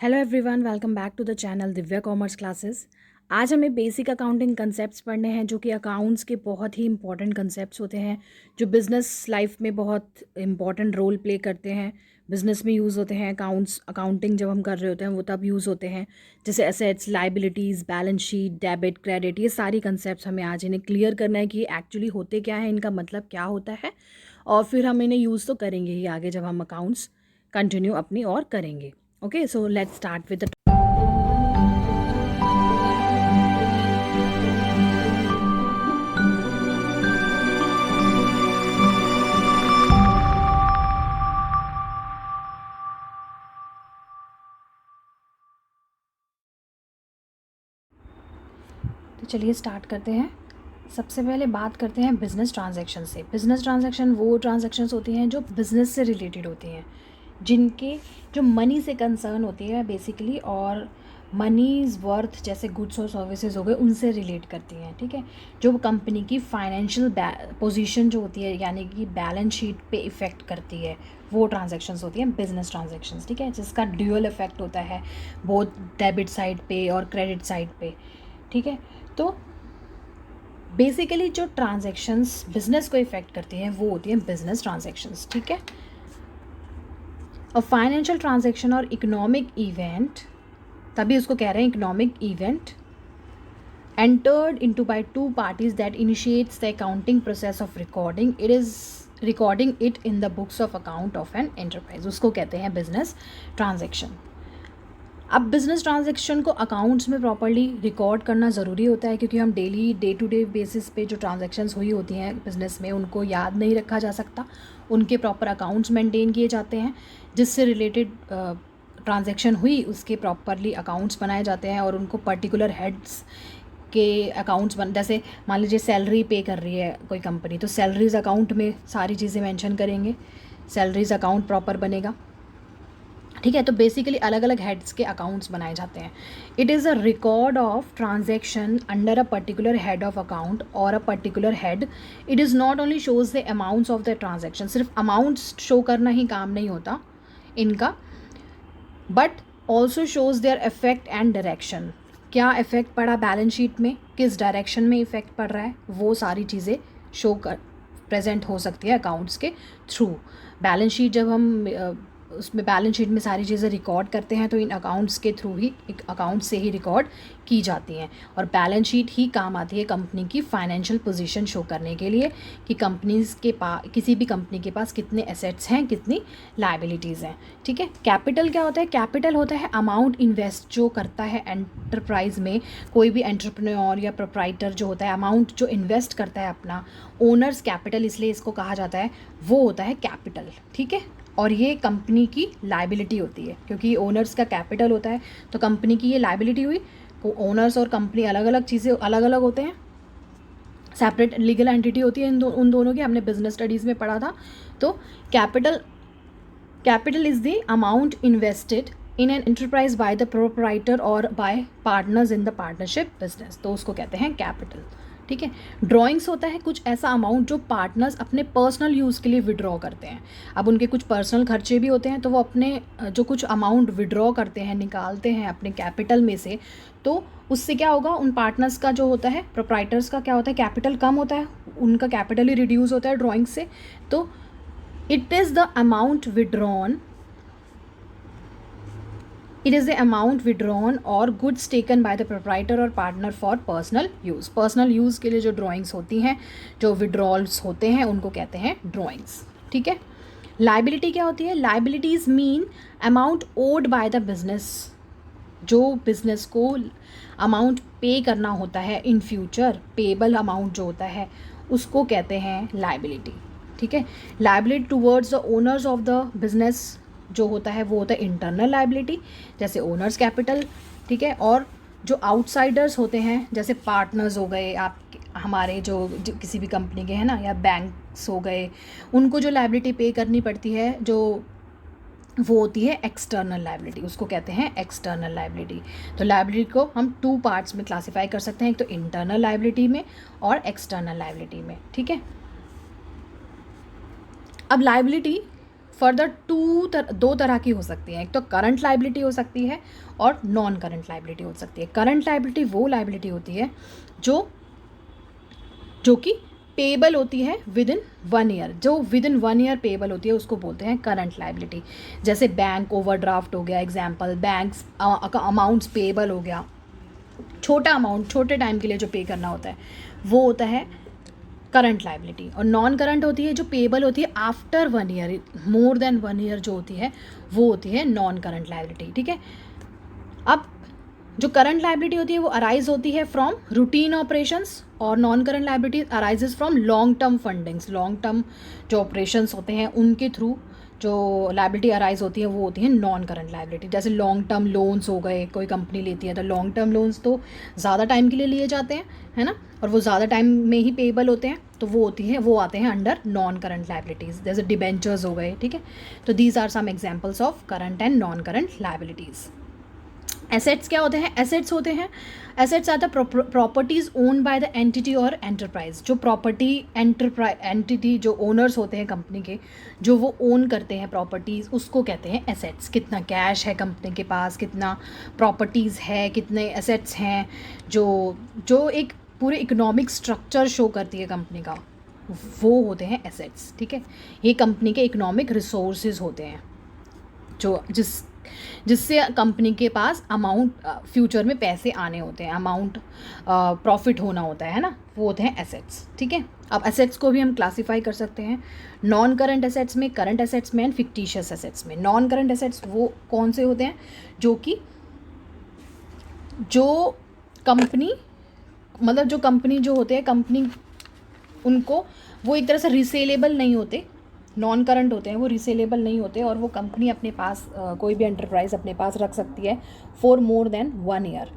Hello everyone, welcome back to the channel Divya commerce classes. आज हमें basic accounting concepts पढ़ने हैं जो कि अकाउंट्स के बहुत ही इंपॉर्टेंट कंसेप्ट्स होते हैं जो बिज़नेस लाइफ में बहुत इंपॉर्टेंट रोल प्ले करते हैं। बिज़नेस में यूज़ होते हैं अकाउंटिंग जब हम कर रहे होते हैं वो तब यूज़ होते हैं, जैसे assets, liabilities, balance sheet, debit, credit. ये सारी कंसेप्ट्स हमें आज इन्हें क्लियर करना है कि एक्चुअली होते क्या है, इनका मतलब क्या होता है, और फिर हम इन्हें यूज़ तो करेंगे ही आगे जब हम अकाउंट्स कंटिन्यू अपनी और करेंगे। Okay, so let's start with the तो चलिए स्टार्ट करते हैं। सबसे पहले बात करते हैं बिज़नेस ट्रांजैक्शन से। बिज़नेस ट्रांजैक्शन वो ट्रांजैक्शंस होती हैं जो बिज़नेस से रिलेटेड होती हैं, जिनके जो मनी से कंसर्न होती है बेसिकली, और मनीज़ वर्थ जैसे गुड्स और सर्विसेज हो गए उनसे रिलेट करती हैं। ठीक है, जो कंपनी की फाइनेंशियल पोजीशन जो होती है यानी कि बैलेंस शीट पे इफ़ेक्ट करती है, वो ट्रांजैक्शंस होती हैं बिज़नेस ट्रांजैक्शंस। ठीक है, जिसका ड्यूअल इफेक्ट होता है बोथ डेबिट साइड पे और क्रेडिट साइड पे। ठीक है, तो बेसिकली जो ट्रांजैक्शंस बिजनेस को इफेक्ट करती हैं वो होती हैं बिजनेस ट्रांजैक्शंस। ठीक है, और फाइनेंशियल ट्रांजैक्शन और इकोनॉमिक इवेंट, तभी उसको कह रहे हैं economic event, entered into by two parties that initiates the accounting process of recording it in the books of account of an enterprise, उसको कहते हैं बिजनेस ट्रांजैक्शन। अब बिज़नेस ट्रांजैक्शन को अकाउंट्स में प्रॉपर्ली रिकॉर्ड करना ज़रूरी होता है, क्योंकि हम daily day to day basis पे जो ट्रांजैक्शंस हुई होती हैं बिज़नेस में उनको याद नहीं रखा जा सकता। उनके प्रॉपर अकाउंट्स मेंटेन किए जाते हैं, जिससे रिलेटेड ट्रांजैक्शन हुई उसके प्रॉपरली अकाउंट्स बनाए जाते हैं, और उनको पर्टिकुलर हेड्स के अकाउंट्स जैसे मान लीजिए सैलरी पे कर रही है कोई कंपनी, तो सैलरीज अकाउंट में सारी चीज़ें मेंशन करेंगे, सैलरीज अकाउंट प्रॉपर बनेगा। ठीक है, तो बेसिकली अलग अलग हेड्स के अकाउंट्स बनाए जाते हैं। It is a record of transaction under a particular head of account और a particular head. It is not only shows the amounts of the transaction, सिर्फ अमाउंट्स शो करना ही काम नहीं होता इनका, but also shows their effect and direction. क्या effect पड़ा बैलेंस शीट में, किस डायरेक्शन में इफेक्ट पड़ रहा है, वो सारी चीज़ें शो कर प्रेजेंट हो सकती है अकाउंट्स के थ्रू। बैलेंस शीट जब हम उसमें बैलेंस शीट में सारी चीज़ें रिकॉर्ड करते हैं तो इन अकाउंट्स के थ्रू ही, अकाउंट से ही रिकॉर्ड की जाती हैं, और बैलेंस शीट ही काम आती है कंपनी की फाइनेंशियल पोजीशन शो करने के लिए कि कंपनीज के पास, किसी भी कंपनी के पास कितने एसेट्स हैं, कितनी लाइबिलिटीज़ हैं। ठीक है, कैपिटल क्या होता है? कैपिटल होता है अमाउंट इन्वेस्ट जो करता है एंटरप्राइज में, कोई भी एंटरप्रेन्योर या प्रोप्राइटर जो होता है, अमाउंट जो इन्वेस्ट करता है अपना, ओनर्स कैपिटल इसलिए इसको कहा जाता है, वो होता है कैपिटल। ठीक है, और ये कंपनी की लाइबिलिटी होती है, क्योंकि ओनर्स का कैपिटल होता है तो कंपनी की ये लाइबिलिटी हुई। ओनर्स और कंपनी अलग अलग चीज़ें, अलग अलग होते हैं, सेपरेट लीगल एंटिटी होती है उन दोनों की, हमने बिजनेस स्टडीज़ में पढ़ा था। तो capital is the amount invested in an enterprise by the proprietor और by partners in the partnership business, तो उसको कहते हैं कैपिटल। ठीक है, ड्रॉइंग्स होता है कुछ ऐसा अमाउंट जो पार्टनर्स अपने पर्सनल यूज़ के लिए विड्रॉ करते हैं। अब उनके कुछ पर्सनल खर्चे भी होते हैं, तो वो अपने जो कुछ अमाउंट विड्रॉ करते हैं, निकालते हैं अपने कैपिटल में से, तो उससे क्या होगा, उन पार्टनर्स का जो होता है, प्रोप्राइटर्स का क्या होता है, कैपिटल कम होता है, उनका कैपिटल ही रिड्यूस होता है ड्रॉइंग से। तो it is the amount withdrawn, it is the amount withdrawn और goods taken by the proprietor और partner for personal use. Personal use के लिए जो ड्राइंग्स होती हैं, जो विड्रॉल्स होते हैं, उनको कहते हैं ड्राइंग्स। ठीक है, लाइबिलिटी क्या होती है? Liabilities mean amount owed by the business, जो बिजनेस को अमाउंट पे करना होता है इन फ्यूचर, पेबल अमाउंट जो होता है उसको कहते हैं लाइबिलिटी। ठीक है, liability towards the owners of the business जो होता है वो होता है इंटरनल लाइबिलिटी, जैसे ओनर्स कैपिटल। ठीक है, और जो आउटसाइडर्स होते हैं जैसे पार्टनर्स हो गए आप हमारे, जो किसी भी कंपनी के हैं ना, या बैंक्स हो गए, उनको जो लाइबिलिटी पे करनी पड़ती है जो वो होती है एक्सटर्नल लाइबिलिटी, उसको कहते हैं एक्सटर्नल लाइबिलिटी। तो लाइबिलिटी को हम टू पार्ट्स में क्लासिफाई कर सकते हैं, एक तो इंटरनल लाइबिलिटी में और एक्सटर्नल लाइबिलिटी में। ठीक है, अब लाइबिलिटी फर्दर दो तरह की हो सकती है, एक तो करंट लाइबिलिटी हो सकती है और नॉन करंट लाइबिलिटी हो सकती है। करंट लाइबिलिटी वो लाइबिलिटी होती है जो कि पेबल होती है विद इन 1 ईयर, जो विद इन 1 ईयर पेबल होती है उसको बोलते हैं करंट लाइबिलिटी। जैसे बैंक ओवरड्राफ्ट हो गया एग्जाम्पल, बैंक्स अमाउंट्स पेबल हो गया, छोटा अमाउंट छोटे टाइम के लिए जो पे करना होता है वो होता है करंट लाइबिलिटी। और नॉन करंट होती है जो पेबल होती है आफ्टर 1 ईयर, मोर देन 1 ईयर जो होती है वो होती है नॉन करंट लाइबिलिटी। ठीक है, अब जो करंट लाइबिलिटी होती है वो अराइज होती है फ्रॉम रूटीन ऑपरेशंस और non current liability arises from long term fundings. Long term जो ऑपरेशंस होते हैं उनके थ्रू जो लाइबिलिटी अराइज होती है वो होती है नॉन करंट लाइबिलिटी। जैसे लॉन्ग टर्म लोन्स हो गए, कोई कंपनी लेती है तो लॉन्ग टर्म लोन्स तो ज़्यादा टाइम के लिए लिए जाते हैं, है ना, और वो ज़्यादा टाइम में ही पेबल होते हैं, तो वो आते हैं अंडर नॉन करंट लाइबिलिटीज़। जैसे डिबेंचर्स हो गए। ठीक है, तो these are some examples of current and non current liabilities. Assets क्या होते हैं? एसेट्स होते हैं, assets are the properties owned by the entity और एंटरप्राइज। जो प्रॉपर्टी एंटिटी जो ओनर्स होते हैं कंपनी के, जो वो ओन करते हैं प्रॉपर्टीज़, उसको कहते हैं एसेट्स। कितना कैश है कंपनी के पास, कितना प्रॉपर्टीज़ है, कितने एसेट्स हैं, जो एक पूरे इकोनॉमिक स्ट्रक्चर शो करती है कंपनी का, वो होते हैं एसेट्स। ठीक है, ये कंपनी के इकोनॉमिक रिसोर्सेज होते हैं जो जिससे कंपनी के पास अमाउंट फ्यूचर में पैसे आने होते हैं, अमाउंट प्रॉफिट होना होता है ना, वो होते हैं एसेट्स। ठीक है, अब एसेट्स को भी हम क्लासीफाई कर सकते हैं नॉन करंट एसेट्स में, करंट एसेट्स में एंड फिक्टिशियस एसेट्स में। नॉन करंट एसेट्स वो कौन से होते हैं? जो कंपनी जो होते हैं कंपनी, उनको वो एक तरह से रिसेलेबल नहीं होते, नॉन करंट होते हैं, वो रिसेलेबल नहीं होते, और वो कंपनी अपने पास कोई भी एंटरप्राइज अपने पास रख सकती है फॉर मोर देन 1 ईयर,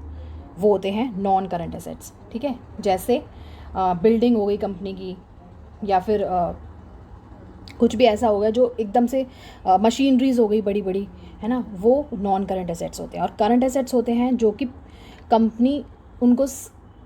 वो होते हैं नॉन करंट एसेट्स। ठीक है, जैसे बिल्डिंग हो गई कंपनी की, या फिर कुछ भी ऐसा हो गया जो एकदम से मशीनरीज हो गई बड़ी बड़ी, है ना, वो नॉन करंट एसेट्स होते हैं। और करंट एसेट्स होते हैं जो कि कंपनी उनको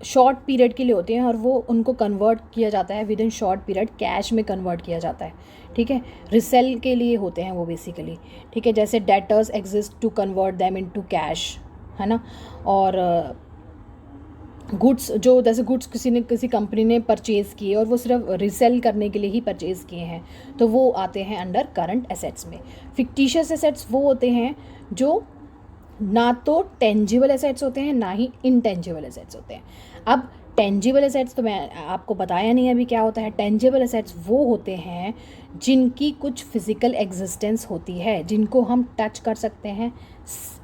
शॉर्ट पीरियड के लिए होते हैं और वो उनको कन्वर्ट किया जाता है with in short period, cash में कन्वर्ट किया जाता है। ठीक है, रिसेल के लिए होते हैं वो बेसिकली। ठीक है, जैसे debtors exist to convert them into cash, है ना, और गुड्स जो जैसे गुड्स किसी कंपनी ने परचेज़ किए और वो सिर्फ रिसेल करने के लिए ही परचेज़ किए हैं, तो वो आते हैं अंडर करंट एसेट्स में। फिक्टिशियस एसेट्स वो होते हैं जो ना तो टेंजिबल एसेट्स होते हैं, ना ही इनटेंजिबल एसेट्स होते हैं। अब टेंजिबल एसेट्स तो मैं आपको बताया नहीं अभी क्या होता है। टेंजिबल एसेट्स वो होते हैं जिनकी कुछ फिज़िकल एग्जिस्टेंस होती है, जिनको हम टच कर सकते हैं,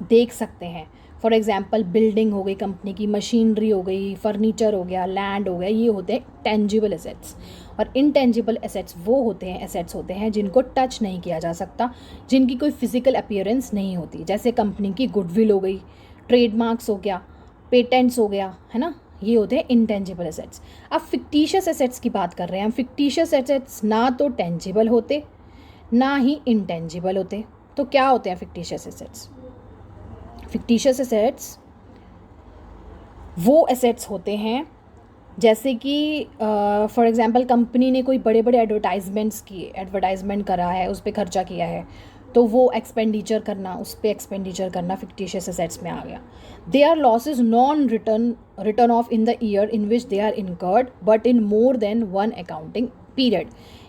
देख सकते हैं। फॉर एग्जांपल बिल्डिंग हो गई कंपनी की, मशीनरी हो गई, फर्नीचर हो गया, लैंड हो गया, ये होते हैं टेंजिबल एसेट्स। और इनटेंजिबल एसेट्स वो एसेट्स होते हैं जिनको टच नहीं किया जा सकता, जिनकी कोई फिजिकल अपीयरेंस नहीं होती। जैसे कंपनी की गुडविल हो गई, ट्रेडमार्क्स हो गया, पेटेंट्स हो गया, है ना, ये होते हैं इनटेंजिबल एसेट्स। अब फिक्टिशियस एसेट्स की बात कर रहे हैं हम। फिक्टिशियस एसेट्स ना तो टेंजिबल होते, ना ही इनटेंजिबल होते। तो क्या होते हैं फिक्टिशियस एसेट्स? फिक्टिशियस एसेट्स वो एसेट्स होते हैं जैसे कि फॉर एग्जांपल कंपनी ने कोई बड़े बड़े एडवर्टाइजमेंट करा है, उस पर खर्चा किया है, तो वो एक्सपेंडिचर करना, उस पर एक्सपेंडिचर करना फिक्टिशियस एसेट्स में आ गया। They are losses non return off in the year in which they are incurred but in more than 1 accounting period.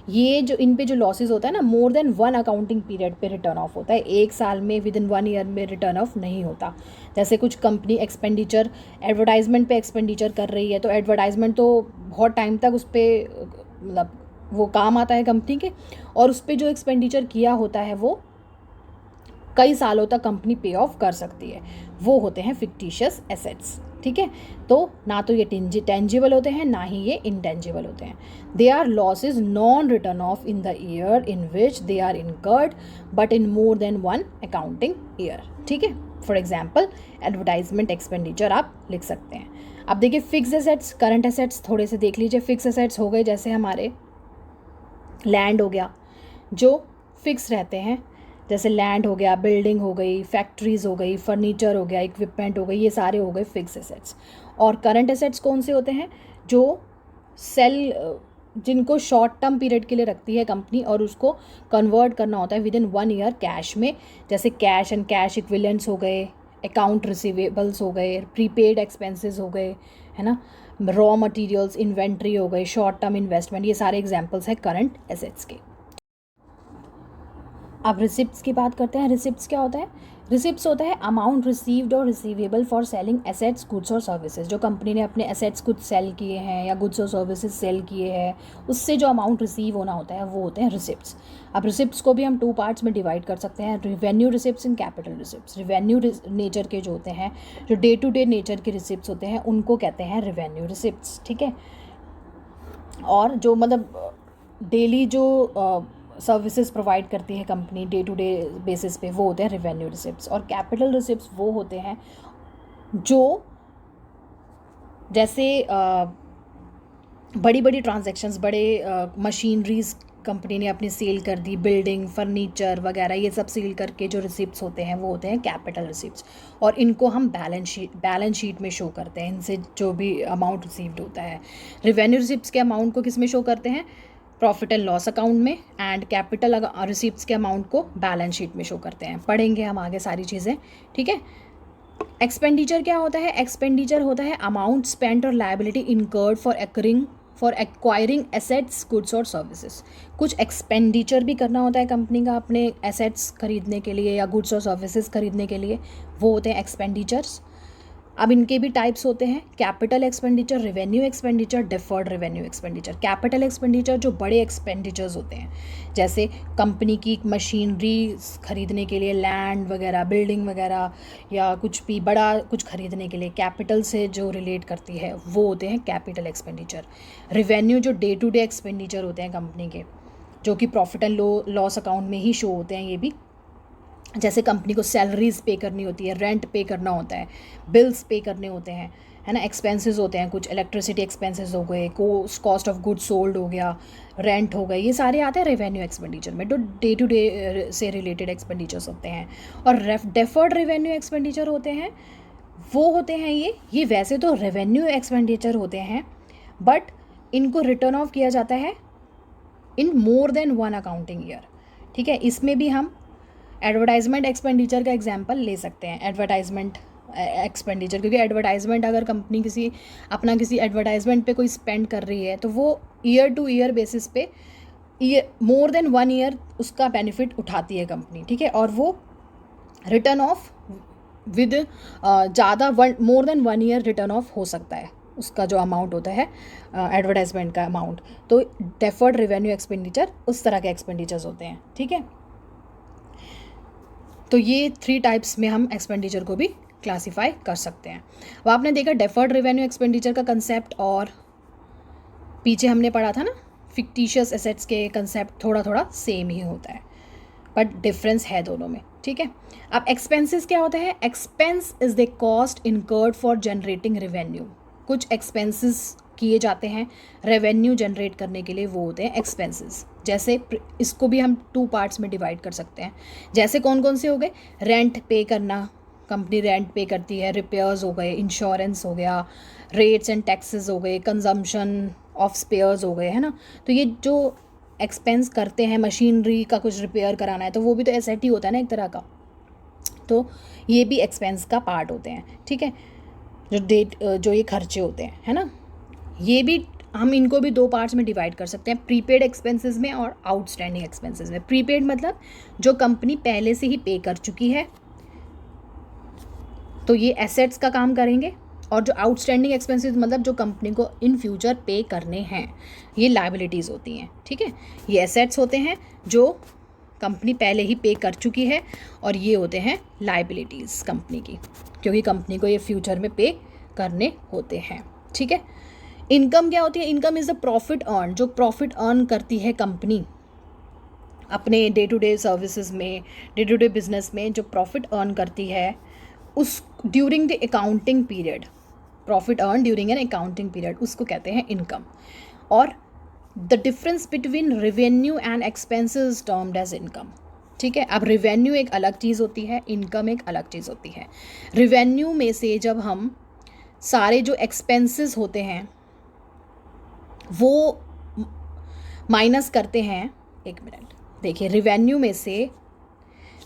ये जो इन पे जो लॉसेज होता है ना, मोर देन 1 अकाउंटिंग पीरियड पे रिटर्न ऑफ होता है, एक साल में विद इन 1 ईयर में रिटर्न ऑफ नहीं होता। जैसे कुछ कंपनी एडवर्टाइजमेंट पे एक्सपेंडिचर कर रही है, तो एडवर्टाइजमेंट तो बहुत टाइम तक उस पर मतलब वो काम आता है कंपनी के, और उस पर जो एक्सपेंडिचर किया होता है वो कई सालों तक कंपनी पे ऑफ कर सकती है, वो होते हैं फिक्टिशियस एसेट्स। ठीक है, तो ना तो ये टेंजिबल होते हैं, ना ही ये इनटेंजिबल होते हैं। They are losses non return off in the year in which they are incurred but in more than 1 accounting year. ठीक है, फॉर एग्जाम्पल एडवर्टाइजमेंट एक्सपेंडिचर आप लिख सकते हैं। अब देखिए फिक्स एसेट्स, करंट एसेट्स थोड़े से देख लीजिए। फिक्स एसेट्स हो गए जैसे हमारे लैंड हो गया, जो फिक्स रहते हैं, जैसे लैंड हो गया, बिल्डिंग हो गई, फैक्ट्रीज़ हो गई, फर्नीचर हो गया, इक्विपमेंट हो गई, ये सारे हो गए फिक्स एसेट्स। और करंट एसेट्स कौन से होते हैं? जो सेल जिनको शॉर्ट टर्म पीरियड के लिए रखती है कंपनी और उसको कन्वर्ट करना होता है विद इन 1 ईयर कैश में, जैसे कैश एंड कैश इक्विवेलेंट्स हो गए, अकाउंट रिसीवेबल्स हो गए, प्रीपेड एक्सपेंसेस हो गए, है ना, रॉ मटेरियल्स, इन्वेंट्री हो गए, शॉर्ट टर्म इन्वेस्टमेंट, ये सारे एग्जांपल्स हैं करंट एसेट्स के। अब रिसिप्ट्स की बात करते हैं। रिसिप्ट्स क्या होता है? रिसिप्ट्स होता है अमाउंट रिसीव्ड और receivable for selling assets, goods और सर्विसेज। जो कंपनी ने अपने एसेट्स कुछ सेल किए हैं या गुड्स और सर्विसेज सेल किए हैं, उससे जो अमाउंट रिसीव होना होता है वो होते हैं रिसिप्ट्स। अब रिसिप्ट्स को भी हम 2 पार्ट्स में डिवाइड कर सकते हैं, revenue receipts and capital receipts. Revenue nature के जो होते हैं, जो डे टू डे नेचर के रिसिप्ट्स होते हैं, उनको कहते हैं रिवेन्यू रिसिप्ट्स, ठीक है। और जो मतलब डेली जो सर्विसेज प्रोवाइड करती है company day to day basis पे, वो होते हैं रिवेन्यू रिसिप्ट्स। और कैपिटल रिसिप्ट्स वो होते हैं जो जैसे बड़ी बड़ी ट्रांजैक्शंस, बड़े मशीनरीज कंपनी ने अपनी सेल कर दी, बिल्डिंग, फर्नीचर वगैरह, ये सब सेल करके जो रिसिप्ट्स होते हैं वो होते हैं कैपिटल रिसिप्ट्स। और इनको हम बैलेंस शीट में शो करते हैं, इनसे जो भी अमाउंट रिसीव्ड होता है। रिवेन्यू रिसिप्ट्स के अमाउंट को किस में शो करते हैं? प्रॉफिट एंड लॉस अकाउंट में। एंड कैपिटल रिसिप्ट्स के अमाउंट को बैलेंस शीट में शो करते हैं। पढ़ेंगे हम आगे सारी चीज़ें, ठीक है। एक्सपेंडिचर क्या होता है? एक्सपेंडिचर होता है अमाउंट स्पेंट और liability incurred for acquiring assets, goods और सर्विसेज। कुछ एक्सपेंडिचर भी करना होता है कंपनी का अपने एसेट्स खरीदने के लिए या गुड्स और सर्विसेज खरीदने के लिए, वो होते हैं एक्सपेंडिचर्स। अब इनके भी टाइप्स होते हैं, capital expenditure, revenue expenditure, deferred revenue expenditure. Capital expenditure जो बड़े एक्सपेंडिचर्स होते हैं, जैसे कंपनी की मशीनरी खरीदने के लिए, लैंड वगैरह, बिल्डिंग वगैरह, या कुछ भी बड़ा कुछ खरीदने के लिए कैपिटल से जो रिलेट करती है, वो होते हैं कैपिटल एक्सपेंडिचर। रिवेन्यू जो डे टू डे एक्सपेंडिचर होते हैं कंपनी के, जो कि प्रॉफिट एंड लॉस अकाउंट में ही शो होते हैं, ये भी जैसे कंपनी को सैलरीज पे करनी होती है, रेंट पे करना होता है, बिल्स पे करने होते हैं, है ना, एक्सपेंसेस होते हैं, कुछ इलेक्ट्रिसिटी एक्सपेंसेस हो गए, कॉस्ट ऑफ गुड्स सोल्ड हो गया, रेंट हो गए, ये सारे आते हैं रेवेन्यू एक्सपेंडिचर में, जो डे टू डे से रिलेटेड एक्सपेंडिचर्स होते हैं। और डेफर्ड रेवेन्यू एक्सपेंडिचर होते हैं, वो होते हैं ये वैसे तो रेवेन्यू एक्सपेंडिचर होते हैं, बट इनको रिटर्न ऑफ किया जाता है इन मोर देन 1 अकाउंटिंग ईयर, ठीक है। इसमें भी हम एडवर्टाइजमेंट एक्सपेंडिचर का एग्जांपल ले सकते हैं, एडवर्टाइजमेंट एक्सपेंडिचर, क्योंकि एडवर्टाइजमेंट अगर कंपनी किसी एडवर्टाइजमेंट पे कोई स्पेंड कर रही है, तो वो ईयर टू ईयर बेसिस पे मोर देन 1 ईयर उसका बेनिफिट उठाती है कंपनी, ठीक है। और वो रिटर्न ऑफ विद ज़्यादा मोर देन 1 ईयर रिटर्न ऑफ हो सकता है उसका जो अमाउंट होता है एडवर्टाइजमेंट का अमाउंट। तो डेफर्ड रेवेन्यू एक्सपेंडिचर उस तरह के एक्सपेंडिचर्स होते हैं, ठीक है। तो ये 3 टाइप्स में हम एक्सपेंडिचर को भी क्लासीफाई कर सकते हैं। अब आपने देखा डेफर्ड रेवेन्यू एक्सपेंडिचर का कंसेप्ट, और पीछे हमने पढ़ा था ना फिक्टिशियस एसेट्स के कंसेप्ट, थोड़ा थोड़ा सेम ही होता है, बट डिफरेंस है दोनों में, ठीक है। अब एक्सपेंसेस क्या होता है? Expense is the cost incurred for generating revenue. कुछ एक्सपेंसेस किए जाते हैं रेवेन्यू जनरेट करने के लिए, वो होते हैं एक्सपेंसेस। जैसे इसको भी हम 2 पार्ट्स में डिवाइड कर सकते हैं। जैसे कौन कौन से हो गए? रेंट पे करना, कंपनी रेंट पे करती है, रिपेयर्स हो गए, इंश्योरेंस हो गया, रेट्स एंड टैक्सेस हो गए, कंजम्पशन ऑफ स्पेयर्स हो गए, है ना। तो ये जो एक्सपेंस करते हैं, मशीनरी का कुछ रिपेयर कराना है, तो वो भी तो एसेट ही होता है ना एक तरह का, तो ये भी एक्सपेंस का पार्ट होते हैं, ठीक है। जो ये खर्चे होते हैं, है ना, ये भी हम इनको भी 2 पार्ट्स में डिवाइड कर सकते हैं, प्रीपेड एक्सपेंसेस में और आउटस्टैंडिंग एक्सपेंसेस में। प्रीपेड मतलब जो कंपनी पहले से ही पे कर चुकी है, तो ये एसेट्स का काम करेंगे। और जो आउटस्टैंडिंग एक्सपेंसेस मतलब जो कंपनी को इन फ्यूचर पे करने हैं, ये लायबिलिटीज़ होती हैं, ठीक है। ये एसेट्स होते हैं जो कंपनी पहले ही पे कर चुकी है, और ये होते हैं लायबिलिटीज़ कंपनी की, क्योंकि कंपनी को ये फ्यूचर में पे करने होते हैं, ठीक है। इनकम क्या होती है? Income is the profit earn, जो प्रॉफिट अर्न करती है कंपनी अपने डे टू डे सर्विसेज में, डे टू डे बिजनेस में, जो प्रॉफिट अर्न करती है उस during the accounting period, profit earn during an accounting period, उसको कहते हैं इनकम। और the difference between revenue and expenses termed as income, ठीक है। अब रेवेन्यू एक अलग चीज़ होती है, इनकम एक अलग चीज़ होती है। रेवेन्यू में से जब हम सारे जो एक्सपेंसेस होते हैं वो माइनस करते हैं, एक मिनट देखिए, रेवेन्यू में से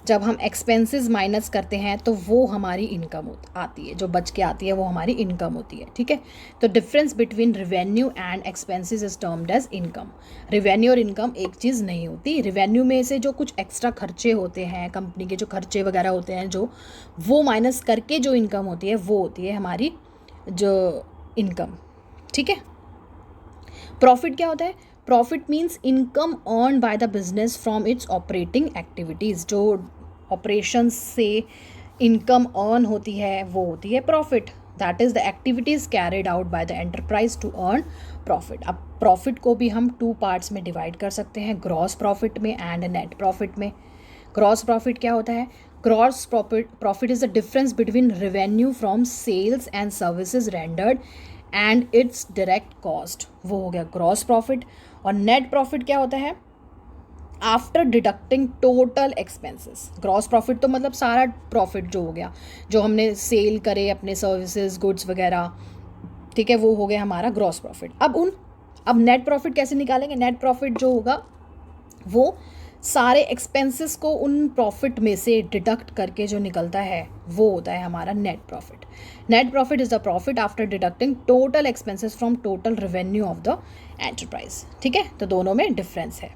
जब हम एक्सपेंसेस माइनस करते हैं तो वो हमारी इनकम आती है, जो बच के आती है वो हमारी इनकम होती है, ठीक है। तो difference between revenue and expenses is termed as income. Revenue और इनकम एक चीज़ नहीं होती। रेवेन्यू में से जो कुछ एक्स्ट्रा खर्चे होते हैं, कंपनी के जो खर्चे वगैरह होते हैं, जो वो माइनस करके जो इनकम होती है वो होती है हमारी जो इनकम, ठीक है। प्रॉफिट क्या होता है? Profit means income earn by the business from its operating activities. जो ऑपरेशन से इनकम अर्न होती है वो होती है profit. That is the activities carried out by the enterprise to earn profit. अब प्रॉफिट को भी हम 2 पार्ट्स में डिवाइड कर सकते हैं, ग्रॉस प्रॉफिट में एंड नेट प्रॉफिट में। ग्रॉस प्रॉफिट क्या होता है? Gross profit is the difference between revenue from sales and services rendered and its direct cost, वो हो गया ग्रॉस प्रॉफिट। और नेट प्रॉफिट क्या होता है? After deducting total expenses. Gross profit तो मतलब सारा प्रॉफिट जो हो गया, जो हमने सेल करे अपने सर्विसेज गुड्स वगैरह, ठीक है, वो हो गया हमारा ग्रॉस प्रॉफिट। अब नेट प्रॉफिट कैसे निकालेंगे? नेट प्रॉफिट जो होगा वो सारे एक्सपेंसेस को उन प्रॉफिट में से डिडक्ट करके जो निकलता है वो होता है हमारा net profit. Net profit is the profit after deducting total expenses from total revenue of the enterprise, ठीक है। तो दोनों में डिफरेंस है।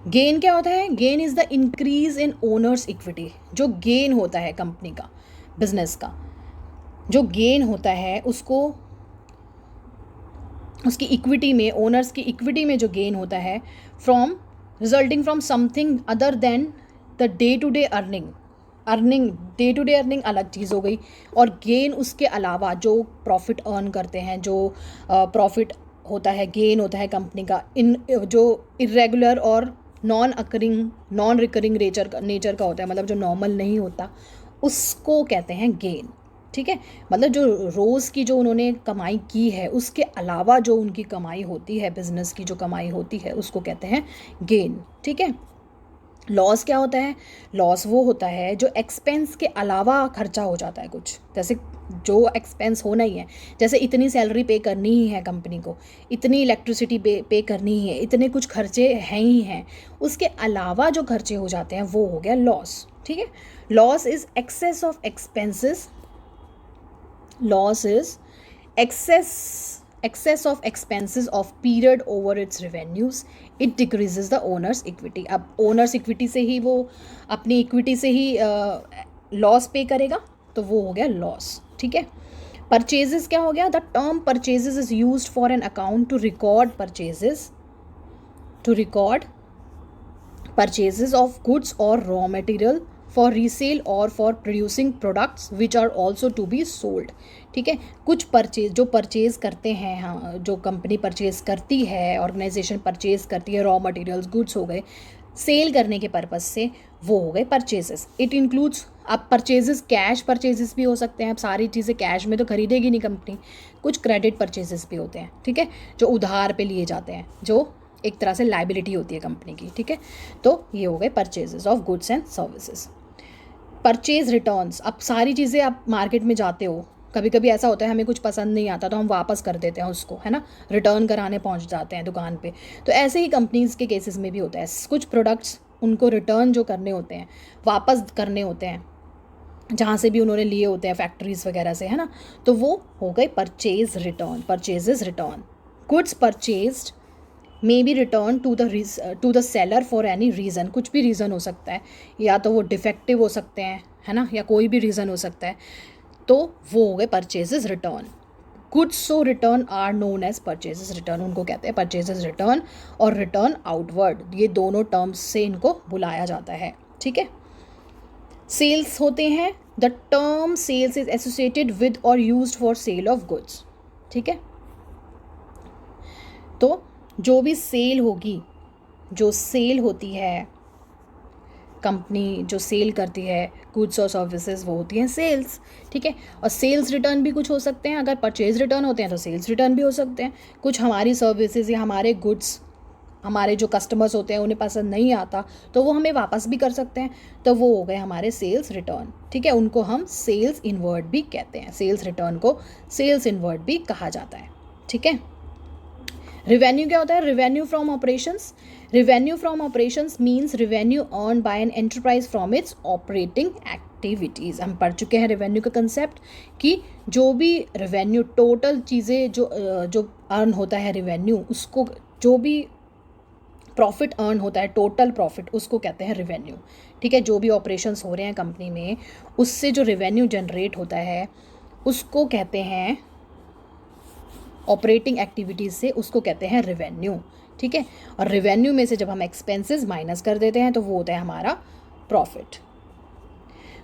गेन क्या होता है? Gain is the increase in owners equity. जो गेन होता है कंपनी का, बिजनेस का जो गेन होता है, उसको उसकी इक्विटी में, ओनर्स की इक्विटी में जो गेन होता है, from resulting from something other than the day to day earning. Day to day earning अलग चीज़ हो गई, और गेन उसके अलावा जो प्रॉफिट अर्न करते हैं, जो प्रॉफिट होता है, गेन होता है कंपनी का, इन जो इरेगुलर और नॉन रिकरिंग नेचर का होता है, मतलब जो नॉर्मल नहीं होता, उसको कहते हैं गेन, ठीक है। मतलब जो रोज़ की जो उन्होंने कमाई की है उसके अलावा जो उनकी कमाई होती है, बिजनेस की जो कमाई होती है, उसको कहते हैं गेन, ठीक है। लॉस क्या होता है? लॉस वो होता है जो एक्सपेंस के अलावा खर्चा हो जाता है कुछ, जैसे जो एक्सपेंस होना ही है, जैसे इतनी सैलरी पे करनी ही है कंपनी को, इतनी इलेक्ट्रिसिटी पे करनी ही है, इतने कुछ खर्चे हैं ही हैं, उसके अलावा जो खर्चे हो जाते हैं वो हो गया लॉस, ठीक है। Loss is excess of expenses. Loss is excess of expenses of period over its revenues. It decreases the owner's equity. अब owners equity से ही वो अपनी equity से ही लॉस पे करेगा, तो वो हो गया लॉस, ठीक है। परचेजेस क्या हो गया? The term purchases is used for an account to record purchases of goods और रॉ मटेरियल फॉर रीसेल और for producing products which are also to be sold, ठीक है। कुछ परचेज करते हैं, हाँ, जो कंपनी परचेज करती है, ऑर्गेनाइजेशन परचेज करती है, रॉ मटेरियल्स गुड्स हो गए, सेल करने के पर्पज़ से, वो हो गए परचेजेस। इट इंक्लूड्स, अब परचेजेस कैश परचेजेस भी हो सकते हैं। अब सारी चीज़ें कैश में तो खरीदेगी नहीं कंपनी, कुछ क्रेडिट परचेजेस भी होते हैं, ठीक है, जो उधार पे लिए जाते हैं, जो एक तरह से लाइबिलिटी होती है कंपनी की, ठीक है। तो ये हो गए purchases of goods and services. Purchase returns, अब सारी चीज़ें आप मार्केट में जाते हो, कभी कभी ऐसा होता है हमें कुछ पसंद नहीं आता तो हम वापस कर देते हैं उसको, है ना, रिटर्न कराने पहुंच जाते हैं दुकान पे। तो ऐसे ही कंपनीज़ के केसेस में भी होता है, कुछ प्रोडक्ट्स उनको रिटर्न जो करने होते हैं, वापस करने होते हैं, जहाँ से भी उन्होंने लिए होते हैं, फैक्ट्रीज वगैरह से, है ना, तो वो हो गए purchase return. Goods purchased may be return to the seller for any reason. कुछ भी रीज़न हो सकता है, या तो वो डिफेक्टिव हो सकते हैं, है ना, या कोई भी रीज़न हो सकता है, तो वो हो गए purchases return. Goods so return are known as purchases return, उनको कहते हैं परचेजेस रिटर्न और रिटर्न आउटवर्ड, ये दोनों टर्म्स से इनको बुलाया जाता है, ठीक है। सेल्स होते हैं, the term sales is associated with और used for sale of goods, ठीक है। तो जो भी सेल होगी, जो सेल होती है, कंपनी जो सेल करती है गुड्स और सर्विसेज, वो होती हैं सेल्स, ठीक है। और सेल्स रिटर्न भी कुछ हो सकते हैं, अगर परचेज रिटर्न होते हैं तो सेल्स रिटर्न भी हो सकते हैं। कुछ हमारी सर्विसेज या हमारे गुड्स, हमारे जो कस्टमर्स होते हैं उन्हें पसंद नहीं आता तो वो हमें वापस भी कर सकते हैं, तो वो हो गए हमारे सेल्स रिटर्न, ठीक है। उनको हम सेल्स इनवर्ड भी कहते हैं, सेल्स रिटर्न को सेल्स इनवर्ड भी कहा जाता है, ठीक है। रिवेन्यू क्या होता है? Revenue from operations. Revenue from operations means revenue earn by an enterprise from its operating activities. हम पढ़ चुके हैं रिवेन्यू का कंसेप्ट कि जो भी रिवेन्यू टोटल चीज़ें जो अर्न होता है रिवेन्यू, उसको जो भी प्रॉफिट अर्न होता है, टोटल प्रॉफिट, उसको कहते हैं रिवेन्यू। ठीक है, जो भी ऑपरेशंस हो रहे हैं कंपनी में, उससे जो रिवेन्यू जनरेट होता है उसको कहते हैं, ऑपरेटिंग एक्टिविटीज़ से, उसको कहते हैं रिवेन्यू। ठीक है, और रिवेन्यू में से जब हम एक्सपेंसेस माइनस कर देते हैं तो वो होता है हमारा प्रॉफिट।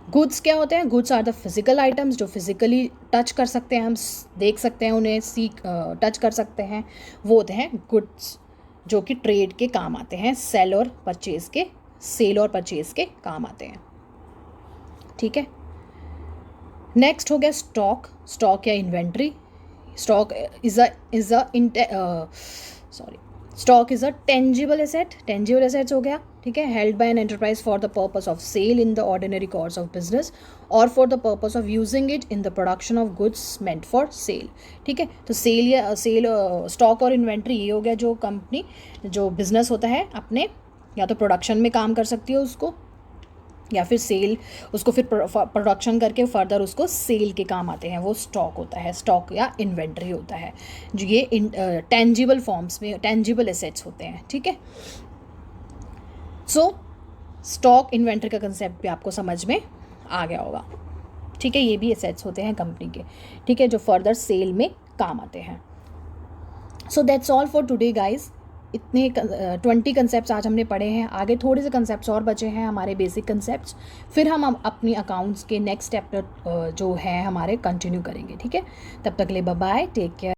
गुड्स क्या होते हैं? Goods are the physical items जो फिजिकली टच कर सकते हैं, हम देख सकते हैं उन्हें, टच कर सकते हैं, वो होते हैं गुड्स, जो कि ट्रेड के काम आते हैं, सेल और परचेज के काम आते हैं। ठीक है, नेक्स्ट हो गया स्टॉक। स्टॉक या inventory. Stock is a tangible asset. Tangible assets हो गया, ठीक है, held by an enterprise for the purpose of sale in the ordinary course of business और for the purpose of using it in the production of goods meant for sale. ठीक है, तो stock और inventory ये हो गया जो company, जो बिजनेस होता है अपने, या तो प्रोडक्शन में काम कर सकती है उसको, या फिर सेल, उसको फिर प्रोडक्शन करके फर्दर उसको सेल के काम आते हैं, वो स्टॉक होता है, स्टॉक या इन्वेंट्री होता है, जो ये टेंजिबल फॉर्म्स में टेंजिबल एसेट्स होते हैं। ठीक है, सो स्टॉक इन्वेंट्री का कंसेप्ट भी आपको समझ में आ गया होगा। ठीक है, ये भी एसेट्स होते हैं कंपनी के, ठीक है, जो फर्दर सेल में काम आते हैं। So that's all for today guys. इतने 20 कंसेप्ट्स आज हमने पढ़े हैं, आगे थोड़े से कंसेप्ट्स और बचे हैं हमारे बेसिक कंसेप्ट्स, फिर हम अपनी अकाउंट्स के नेक्स्ट चैप्टर जो है हमारे कंटिन्यू करेंगे। ठीक है, तब तक ले बाय बाय, टेक केयर।